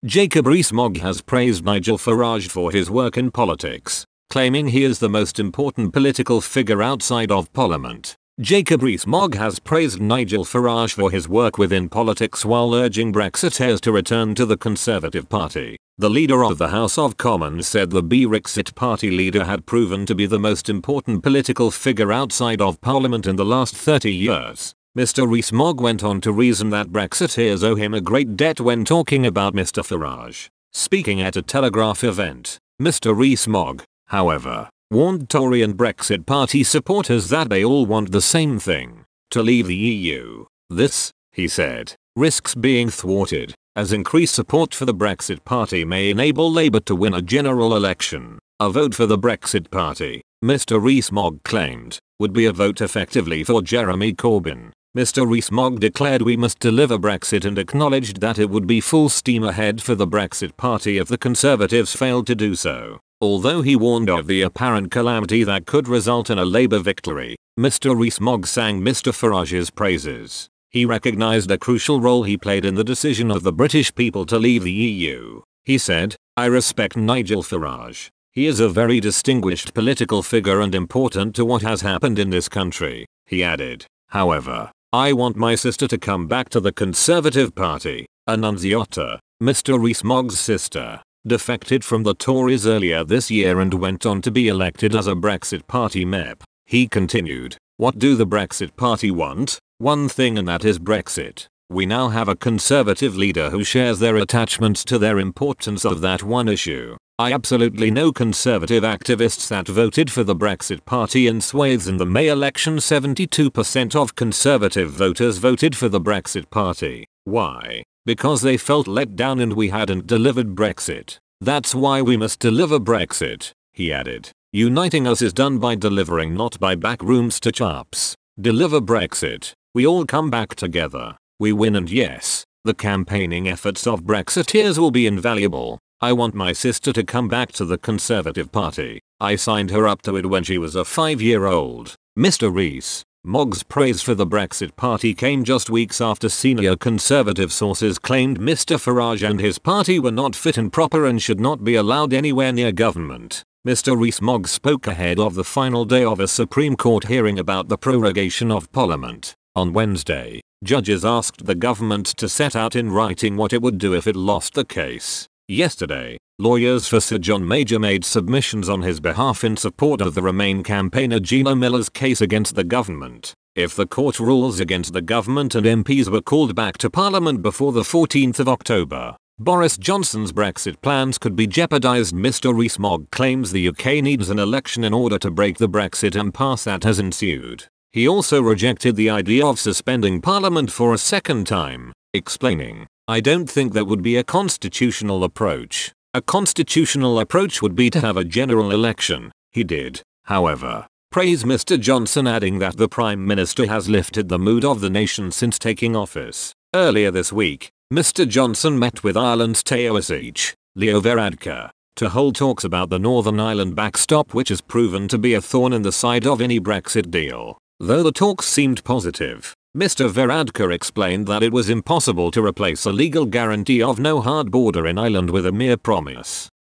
Jacob Rees-Mogg has praised Nigel Farage for his work in politics, claiming he is the most important political figure outside of Parliament. Jacob Rees-Mogg has praised Nigel Farage for his work within politics while urging Brexiteers to return to the Conservative Party. The leader of the House of Commons said the Brexit Party leader had proven to be the most important political figure outside of Parliament in the last 30 years. Mr. Rees-Mogg went on to reason that Brexiteers owe him a great debt when talking about Mr. Farage. Speaking at a Telegraph event, Mr. Rees-Mogg, however, warned Tory and Brexit Party supporters that they all want the same thing: to leave the EU. This, he said, risks being thwarted, as increased support for the Brexit Party may enable Labour to win a general election. A vote for the Brexit Party, Mr. Rees-Mogg claimed, would be a vote effectively for Jeremy Corbyn. Mr. Rees-Mogg declared we must deliver Brexit and acknowledged that it would be full steam ahead for the Brexit Party if the Conservatives failed to do so. Although he warned of the apparent calamity that could result in a Labour victory, Mr. Rees-Mogg sang Mr. Farage's praises. He recognised a crucial role he played in the decision of the British people to leave the EU. He said, "I respect Nigel Farage. He is a very distinguished political figure and important to what has happened in this country." He added, "However, I want my sister to come back to the Conservative Party." Annunziata, Mr. Rees-Mogg's sister, defected from the Tories earlier this year and went on to be elected as a Brexit Party MEP. He continued, "What do the Brexit Party want? One thing, and that is Brexit. We now have a Conservative leader who shares their attachments to their importance of that one issue. I absolutely know Conservative activists that voted for the Brexit Party in swathes in the May election. 72% of Conservative voters voted for the Brexit Party. Why? Because they felt let down and we hadn't delivered Brexit. That's why we must deliver Brexit," he added. "Uniting us is done by delivering, not by backroom stitch-ups. Deliver Brexit. We all come back together. We win, and yes, the campaigning efforts of Brexiteers will be invaluable. I want my sister to come back to the Conservative Party. I signed her up to it when she was a 5-year-old. Mr. Rees-Mogg's praise for the Brexit Party came just weeks after senior Conservative sources claimed Mr. Farage and his party were not fit and proper and should not be allowed anywhere near government. Mr. Rees-Mogg spoke ahead of the final day of a Supreme Court hearing about the prorogation of Parliament. On Wednesday, judges asked the government to set out in writing what it would do if it lost the case. Yesterday, lawyers for Sir John Major made submissions on his behalf in support of the Remain campaigner Gina Miller's case against the government. If the court rules against the government and MPs were called back to Parliament before the 14th of October, Boris Johnson's Brexit plans could be jeopardised. Mr. Rees-Mogg claims the UK needs an election in order to break the Brexit impasse that has ensued. He also rejected the idea of suspending Parliament for a second time, explaining, "I don't think that would be a constitutional approach. A constitutional approach would be to have a general election." He did, however, praise Mr. Johnson, adding that the Prime Minister has lifted the mood of the nation since taking office. Earlier this week, Mr. Johnson met with Ireland's Taoiseach, Leo Varadkar, to hold talks about the Northern Ireland backstop, which has proven to be a thorn in the side of any Brexit deal. Though the talks seemed positive, Mr. Varadkar explained that it was impossible to replace a legal guarantee of no hard border in Ireland with a mere promise.